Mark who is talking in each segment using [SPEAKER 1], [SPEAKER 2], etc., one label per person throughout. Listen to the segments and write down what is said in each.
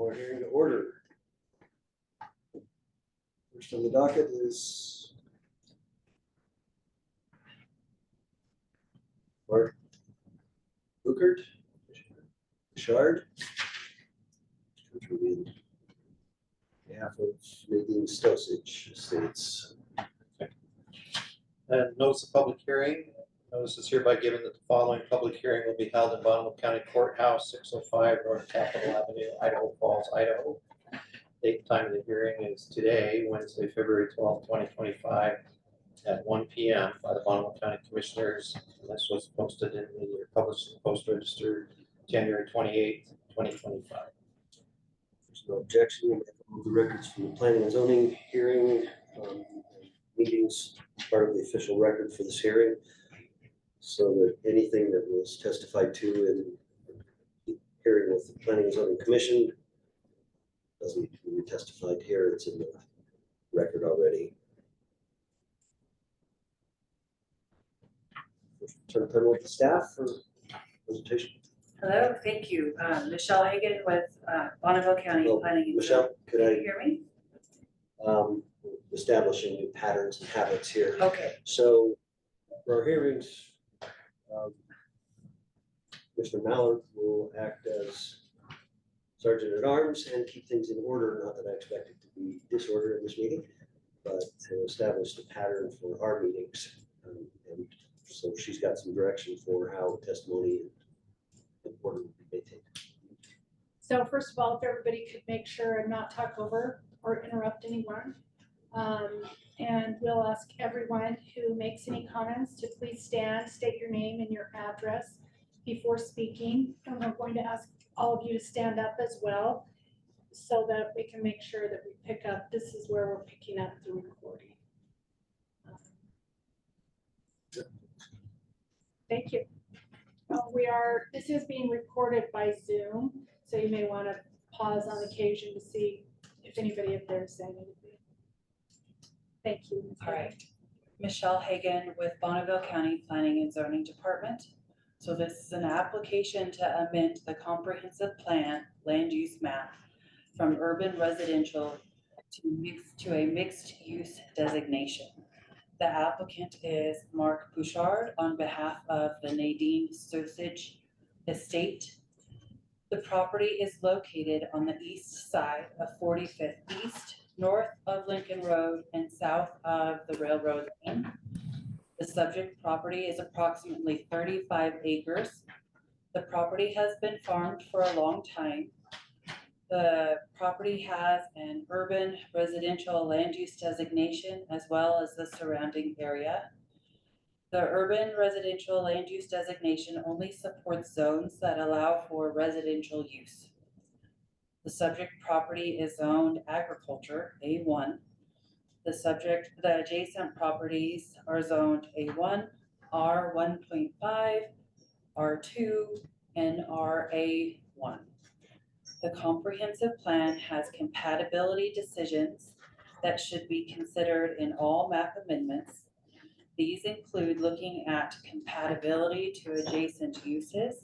[SPEAKER 1] our hearing to order. First on the docket is Mark Bouchard, Bouchard, on behalf of Nadine Stosich Estates.
[SPEAKER 2] And notice of public hearing. Notice is hereby given that the following public hearing will be held in Bonneville County Courthouse, 605 North Capitol Avenue, Idaho Falls, Idaho. Date and time of the hearing is today, Wednesday, February 12th, 2025 at 1 p.m. by the Bonneville County Commissioners. And this was posted in the published Post Register January 28th, 2025.
[SPEAKER 1] There's no objection. We'll move the records from the planning and zoning hearing meetings, part of the official record for this hearing, so that anything that was testified to in hearing with the Planning and Zoning Commission doesn't need to be testified here. It's in the record already. Turn with the staff for presentation.
[SPEAKER 3] Hello, thank you. Michelle Hagan with Bonneville County Planning and
[SPEAKER 1] Michelle, could
[SPEAKER 3] Can
[SPEAKER 1] I
[SPEAKER 3] you hear me?
[SPEAKER 1] establishing new patterns and habits here?
[SPEAKER 3] Okay.
[SPEAKER 1] So for our hearings, Mr. Mallard will act as Sergeant at Arms and keep things in order. Not that I expect it to be disorder in this meeting, but to establish the pattern for our meetings. And so she's got some direction for how testimony and order will be maintained.
[SPEAKER 4] So first of all, if everybody could make sure and not talk over or interrupt anyone. And we'll ask everyone who makes any comments to please stand, state your name and your address before speaking. And we're going to ask all of you to stand up as well so that we can make sure that we pick up. This is where we're picking up the recording. Thank you. This is being recorded by Zoom, so you may want to pause on occasion to see if anybody up there is saying anything. Thank you.
[SPEAKER 3] All right. Michelle Hagan with Bonneville County Planning and Zoning Department. So this is an application to amend the comprehensive plan land use map from urban residential to a mixed use designation. The applicant is Mark Bouchard on behalf of the Nadine Stosich Estate. The property is located on the east side of 45th East, north of Lincoln Road and south of the railroad lane. The subject property is approximately 35 acres. The property has been farmed for a long time. The property has an urban residential land use designation as well as the surrounding area. The urban residential land use designation only supports zones that allow for residential use. The subject property is zoned agriculture, A1. The adjacent properties are zoned A1, R1.5, R2, and RA1. The comprehensive plan has compatibility decisions that should be considered in all map amendments. These include looking at compatibility to adjacent uses,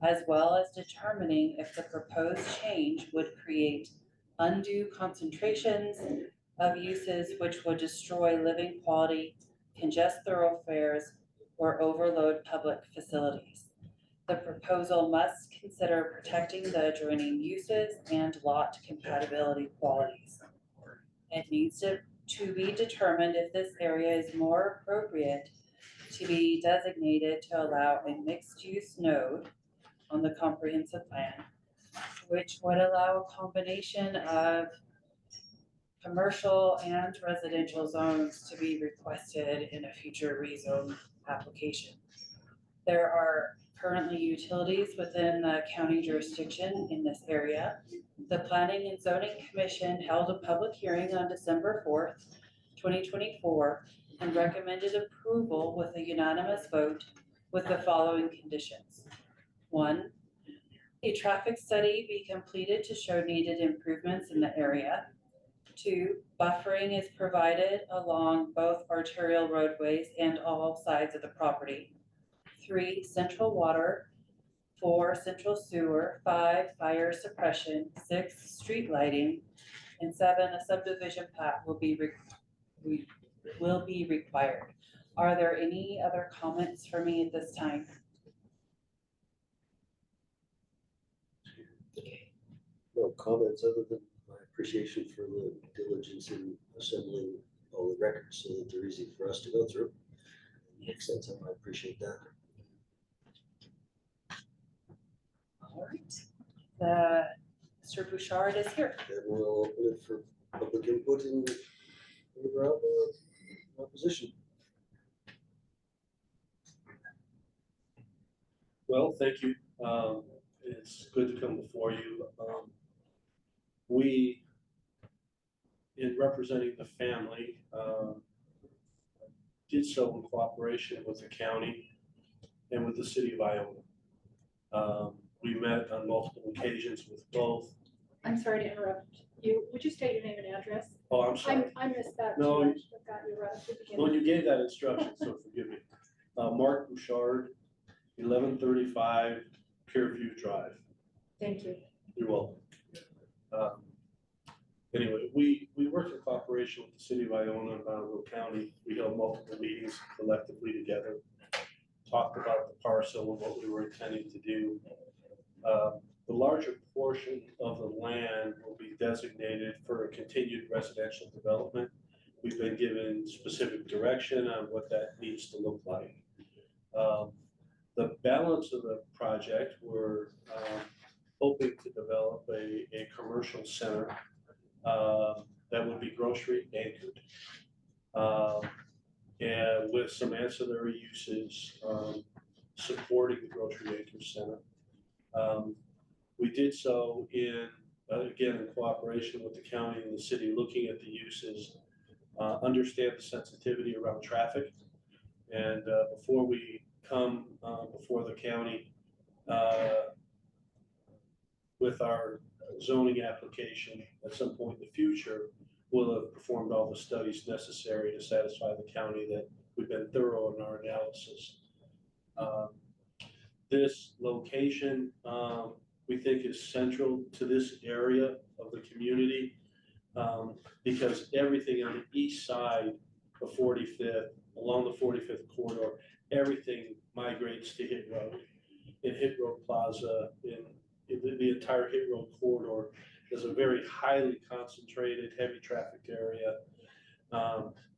[SPEAKER 3] as well as determining if the proposed change would create undue concentrations of uses which would destroy living quality, congest thoroughfares, or overload public facilities. The proposal must consider protecting the adjoining uses and lot compatibility qualities. It needs to be determined if this area is more appropriate to be designated to allow a mixed-use node on the comprehensive plan, which would allow a combination of commercial and residential zones to be requested in a future rezone application. There are currently utilities within the county jurisdiction in this area. The Planning and Zoning Commission held a public hearing on December 4th, 2024, and recommended approval with a unanimous vote with the following conditions. 1, a traffic study be completed to show needed improvements in the area. 2, buffering is provided along both arterial roadways and all sides of the property. 3, central water 4, central sewer, 5, fire suppression, 6, street lighting, and 7, a subdivision plat will be required. Are there any other comments for me at this time?
[SPEAKER 1] No comments other than my appreciation for the diligence in assembling all the records so that they're easy for us to go through. Makes sense, I appreciate that.
[SPEAKER 3] All right. Mr. Bouchard is here.
[SPEAKER 1] And we'll open it for public input in favor of opposition.
[SPEAKER 5] Well, thank you. It's good to come before you. We, in representing the family, did so in cooperation with the county and with the city of Iona. We met on multiple occasions with both.
[SPEAKER 4] I'm sorry to interrupt you. Would you state your name and address?
[SPEAKER 5] Oh, I'm sorry.
[SPEAKER 4] I missed that
[SPEAKER 5] No,
[SPEAKER 4] too. I should have got you right at the beginning.
[SPEAKER 5] Well, you gave that instruction, so forgive me. Mark Bouchard, 1135 Pierview Drive.
[SPEAKER 4] Thank you.
[SPEAKER 5] You're welcome. Anyway, we worked in cooperation with the city of Iona and Bonneville County. We held multiple meetings collectively together, talked about the parcel and what we were intending to do. The larger portion of the land will be designated for a continued residential development. We've been given specific direction on what that needs to look like. The balance of the project, we're hoping to develop a commercial center that would be grocery anchored. And with some ancillary uses supporting the grocery anchor center. We did so again, in cooperation with the county and the city, looking at the uses, understand the sensitivity around traffic. And before we come before the county with our zoning application at some point in the future, we'll have performed all the studies necessary to satisfy the county that we've been thorough in our analysis. This location, we think, is central to this area of the community because everything on the east side of 45th, along the 45th corridor, everything migrates to Hit Road. In Hit Road Plaza, in the entire Hit Road corridor is a very highly concentrated, heavy trafficked area.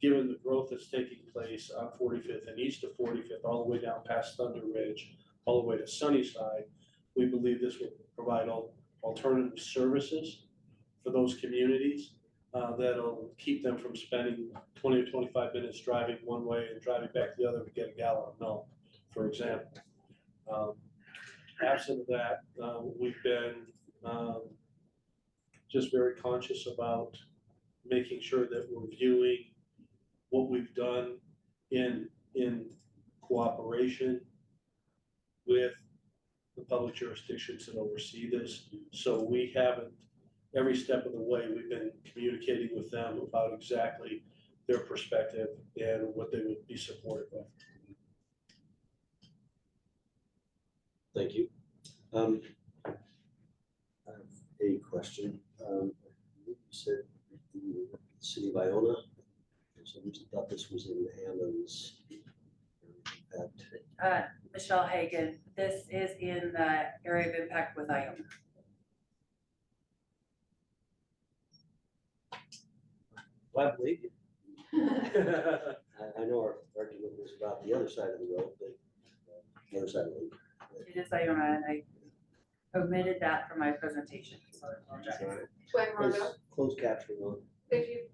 [SPEAKER 5] Given the growth that's taking place on 45th and east of 45th, all the way down past Thunder Ridge, all the way to Sunnyside, we believe this will provide alternative services for those communities that'll keep them from spending 20 or 25 minutes driving one way and driving back the other to get a gallon of milk, for example. Absent of that, we've been just very conscious about making sure that we're viewing what we've done in cooperation with the public jurisdictions that oversee this. So we haven't, every step of the way, we've been communicating with them about exactly their perspective and what they would be supportive of.
[SPEAKER 1] Thank you. I have a question. You said the city of Iona. So we thought this was in Hammond's.
[SPEAKER 3] Michelle Hagan, this is in the area of impact with Iona.
[SPEAKER 1] Well, I believe you. I know our argument was about the other side of the road, but the other side of the road.
[SPEAKER 3] It is Iona, and I omitted that from my presentation, so I apologize.
[SPEAKER 6] Twin Rondo,
[SPEAKER 1] Closed captioning on.
[SPEAKER 6] if you,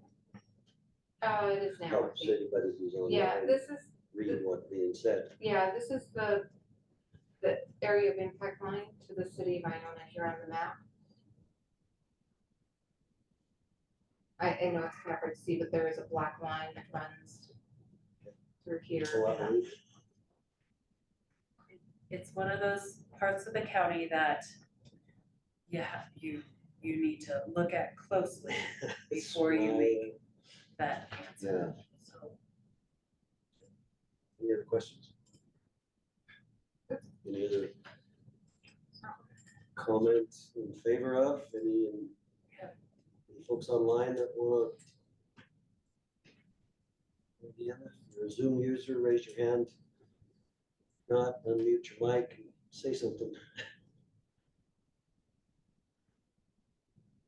[SPEAKER 6] it is now.
[SPEAKER 1] Help anybody who's on.
[SPEAKER 6] Yeah, this is,
[SPEAKER 1] Reading what's being said.
[SPEAKER 6] yeah, this is the area of impact line to the city of Iona here on the map. I know it's kind of hard to see, but there is a black line that runs through here.
[SPEAKER 1] So I believe.
[SPEAKER 3] It's one of those parts of the county that you need to look at closely before you make that answer. So,
[SPEAKER 1] Any other questions? Any other comment in favor of? Any folks online that wanna? If you're a Zoom user, raise your hand. If not, unmute your mic and say something.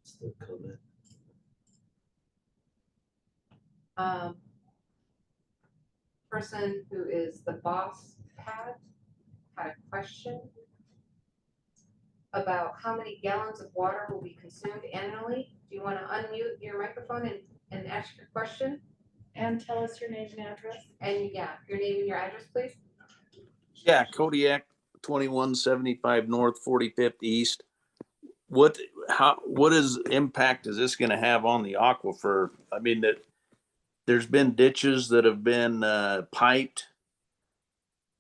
[SPEAKER 1] It's the comment.
[SPEAKER 6] Person who is the boss had a question about how many gallons of water will be consumed annually. Do you want to unmute your microphone and ask your question?
[SPEAKER 4] And tell us your name and address.
[SPEAKER 6] And yeah, your name and your address, please.
[SPEAKER 7] Yeah, Kodiak, 2175 North, 45th East. What is impact is this going to have on the aquifer? I mean, there's been ditches that have been piped.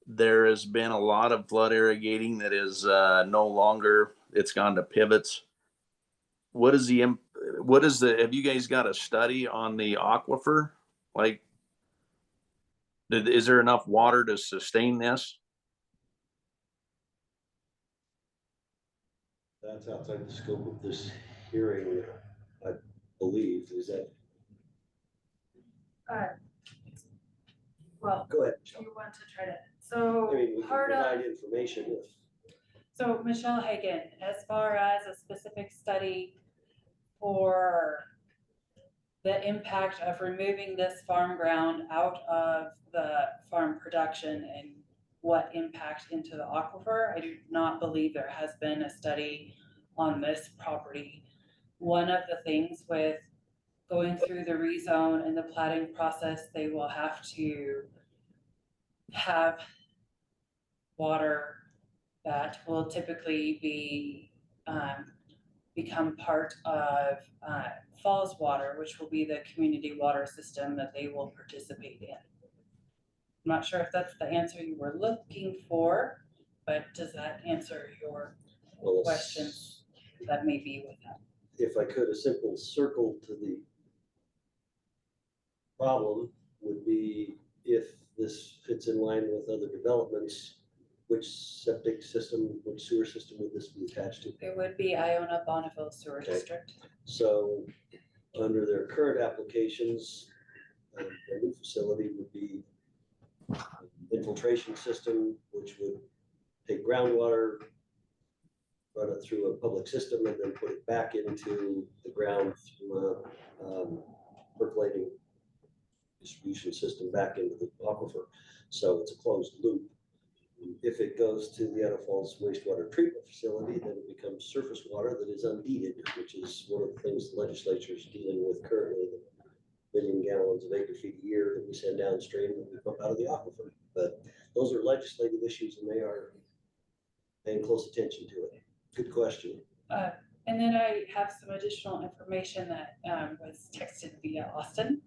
[SPEAKER 7] There has been a lot of flood irrigating that is no longer. It's gone to pivots. Have you guys got a study on the aquifer? Like, is there enough water to sustain this?
[SPEAKER 1] That's outside the scope of this hearing, I believe. Is that?
[SPEAKER 3] Well,
[SPEAKER 1] Go ahead.
[SPEAKER 3] you want to try to,
[SPEAKER 1] I
[SPEAKER 3] so
[SPEAKER 1] mean, we can
[SPEAKER 3] part of,
[SPEAKER 1] provide information if.
[SPEAKER 3] so Michelle Hagan, as far as a specific study for the impact of removing this farm ground out of the farm production and what impact into the aquifer, I do not believe there has been a study on this property. One of the things with going through the rezone and the platting process, they will have to have water that will typically be become part of Falls Water, which will be the community water system that they will participate in. I'm not sure if that's the answer you were looking for, but does that answer your questions that may be with that?
[SPEAKER 1] If I could, a simple circle to the problem would be if this fits in line with other developments, which septic system, which sewer system would this be attached to?
[SPEAKER 3] It would be Iona Bonneville Sewer
[SPEAKER 1] Okay.
[SPEAKER 3] District.
[SPEAKER 1] So under their current applications, a new facility would be infiltration system, which would take groundwater, run it through a public system, and then put it back into the ground through a percolating distribution system back into the aquifer. So it's a closed loop. If it goes to the Idaho Falls wastewater treatment facility, then it becomes surface water that is unheated, which is one of the things the legislature is dealing with currently, the 1 million gallons of acre feet a year that we send downstream that we pump out of the aquifer. But those are legislative issues and they are paying close attention to it. Good question.
[SPEAKER 3] And then I have some additional information that was texted via Austin.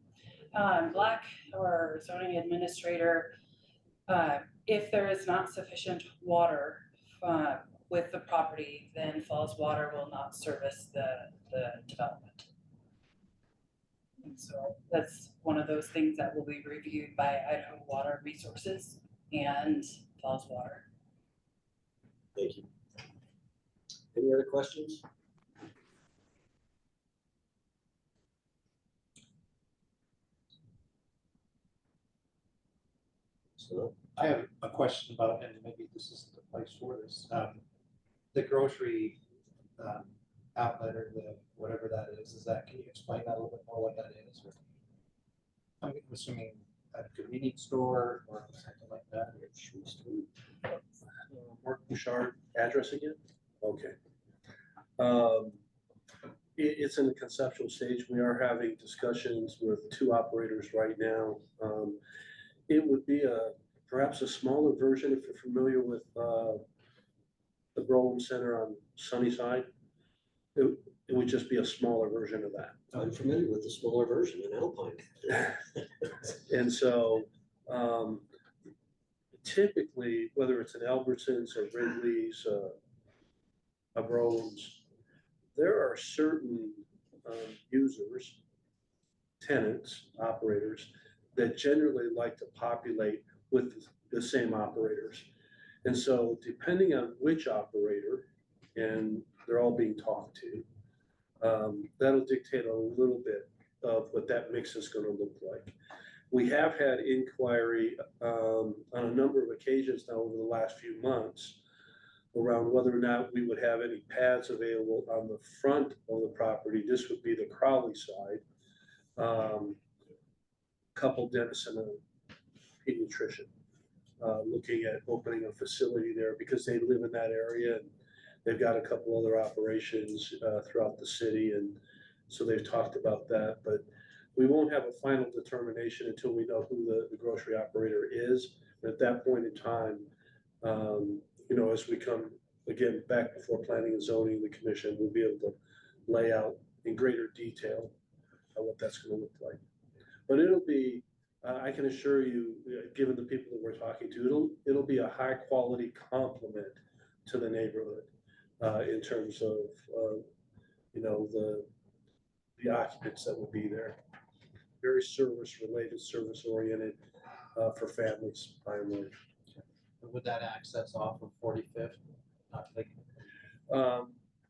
[SPEAKER 3] Black, or zoning administrator, if there is not sufficient water with the property, then Falls Water will not service the development. And so that's one of those things that will be reviewed by Idaho Water Resources and Falls Water.
[SPEAKER 1] Thank you. Any other questions? So,
[SPEAKER 2] I have a question about, and maybe this isn't the place for this, the grocery outlet or the, whatever that is that, can you explain that a little bit more what that is? Or I'm assuming a convenience store or something like that.
[SPEAKER 5] Mark Bouchard, address again? Okay. It's in the conceptual stage. We are having discussions with 2 operators right now. It would be perhaps a smaller version if you're familiar with the Brolin Center on Sunnyside. It would just be a smaller version of that.
[SPEAKER 1] I'm familiar with the smaller version in Alpine.
[SPEAKER 5] And so typically, whether it's an Albertsons or Wrigley's, a Brolin's, there are certain users, tenants, operators that generally like to populate with the same operators. And so depending on which operator and they're all being talked to. That'll dictate a little bit of what that mix is gonna look like. We have had inquiry on a number of occasions now over the last few months around whether or not we would have any pads available on the front of the property. This would be the Crowley side. Couple dentists and a pediatrician, looking at opening a facility there because they live in that area and they've got a couple other operations throughout the city, and so they've talked about that. But we won't have a final determination until we know who the grocery operator is. And at that point in time, you know, as we come again back before planning and zoning, the commission will be able to lay out in greater detail what that's going to look like. But it'll be, I can assure you, given the people that we're talking to, it'll be a high quality complement to the neighborhood in terms of you know, the occupants that will be there. Very service related, service oriented for families by and large.
[SPEAKER 2] Would that access off of 45th? Not like,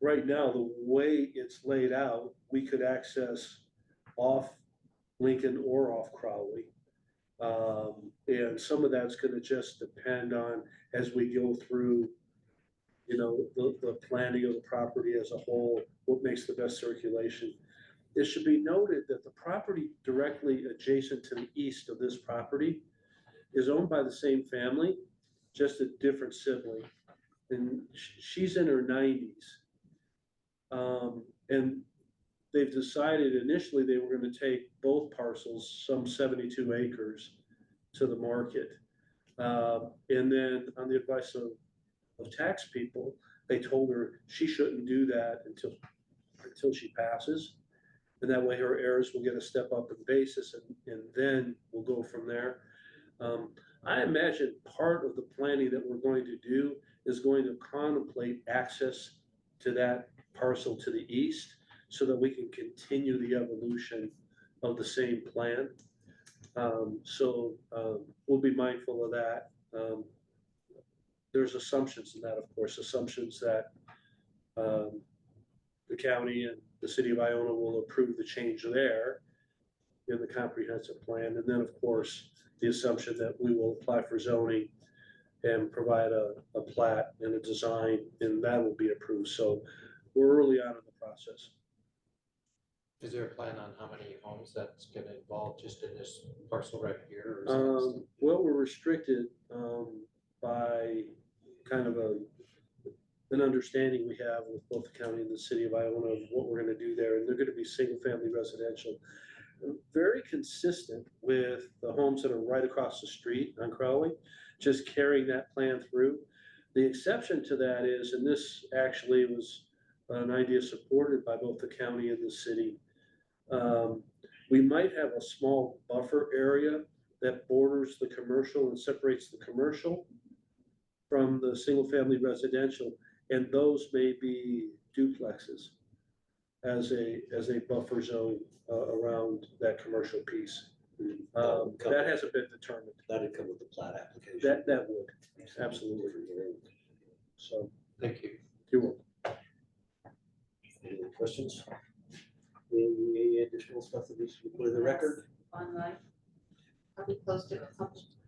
[SPEAKER 5] Right now, the way it's laid out, we could access off Lincoln or off Crowley. And some of that's gonna just depend on, as we go through, you know, the planning of the property as a whole, what makes the best circulation. It should be noted that the property directly adjacent to the east of this property is owned by the same family, just a different sibling. And she's in her 90s. And they've decided initially they were going to take both parcels, some 72 acres, to the market. And then on the advice of tax people, they told her she shouldn't do that until she passes. And that way her heirs will get a step up in basis, and then we'll go from there. I imagine part of the planning that we're going to do is going to contemplate access to that parcel to the east so that we can continue the evolution of the same plan. So we'll be mindful of that. There's assumptions in that, of course, assumptions that the county and the city of Iona will approve the change there in the comprehensive plan. And then, of course, the assumption that we will apply for zoning and provide a plat and a design, and that will be approved. So we're early on in the process.
[SPEAKER 2] is there a plan on how many homes that's gonna involve just in this parcel right here? Or is that-
[SPEAKER 5] Well, we're restricted by kind of an understanding we have with both the county and the city of Iona of what we're gonna do there, and they're gonna be single-family residential. Very consistent with the homes that are right across the street on Crowley, just carrying that plan through. The exception to that is, and this actually was an idea supported by both the county and the city, we might have a small buffer area that borders the commercial and separates the commercial from the single-family residential, and those may be duplexes as a buffer zone around that commercial piece. That hasn't been determined.
[SPEAKER 1] That'd come with the plat application.
[SPEAKER 5] That would, absolutely. So,
[SPEAKER 2] Thank you.
[SPEAKER 5] you're welcome.
[SPEAKER 1] Any other questions? Any additional stuff that needs to be put in the record?
[SPEAKER 3] Online.
[SPEAKER 6] Are we close to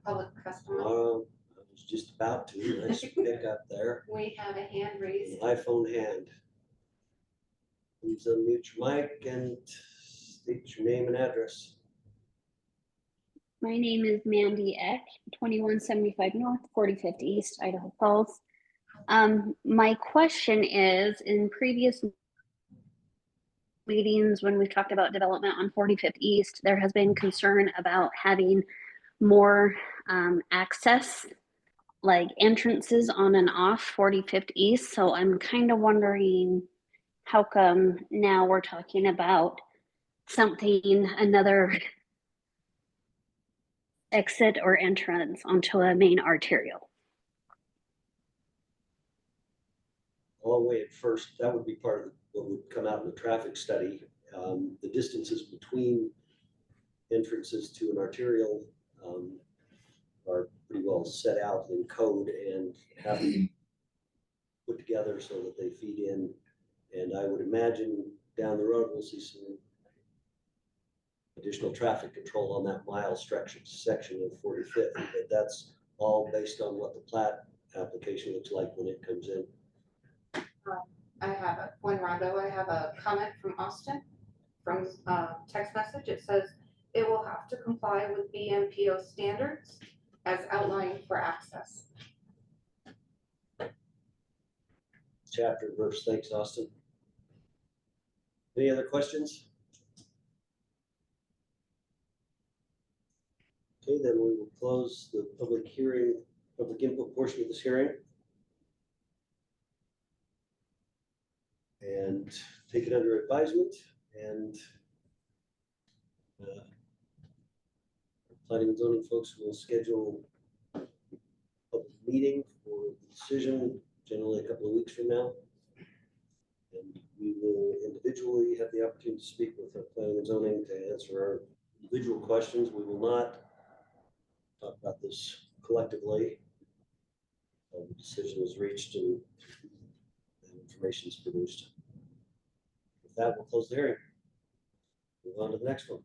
[SPEAKER 6] public testimony?
[SPEAKER 1] I was just about to, nice pick up there.
[SPEAKER 6] We have a hand raised.
[SPEAKER 1] iPhone hand. Please unmute your mic and state your name and address.
[SPEAKER 8] My name is Mandy Eck, 2175 North, 45th East, Idaho Falls. My question is, in previous meetings when we've talked about development on 45th East, there has been concern about having more access, like entrances on and off 45th East. So I'm kind of wondering how come now we're talking about something, another exit or entrance onto a main arterial.
[SPEAKER 1] All the way at first, that would be part of what would come out in the traffic study. The distances between entrances to an arterial are pretty well set out in code and have put together so that they feed in. And I would imagine down the road, we'll see some additional traffic control on that mile section of 45th, but that's all based on what the plat application looks like when it comes in.
[SPEAKER 6] I have I have a comment from Austin, from text message. It says it will have to comply with BMPO standards as outlined for access.
[SPEAKER 1] Chapter and verse. Thanks, Austin. Any other questions? Okay, then we will close the public hearing, public input portion of this hearing. And take it under advisement, and planning and zoning folks will schedule a public meeting for the decision, generally a couple of weeks from now. And we will individually have the opportunity to speak with our planning and zoning to answer our individual questions. We will not talk about this collectively. The decision is reached and information is produced. With that, we'll close the hearing. Move on to the next one.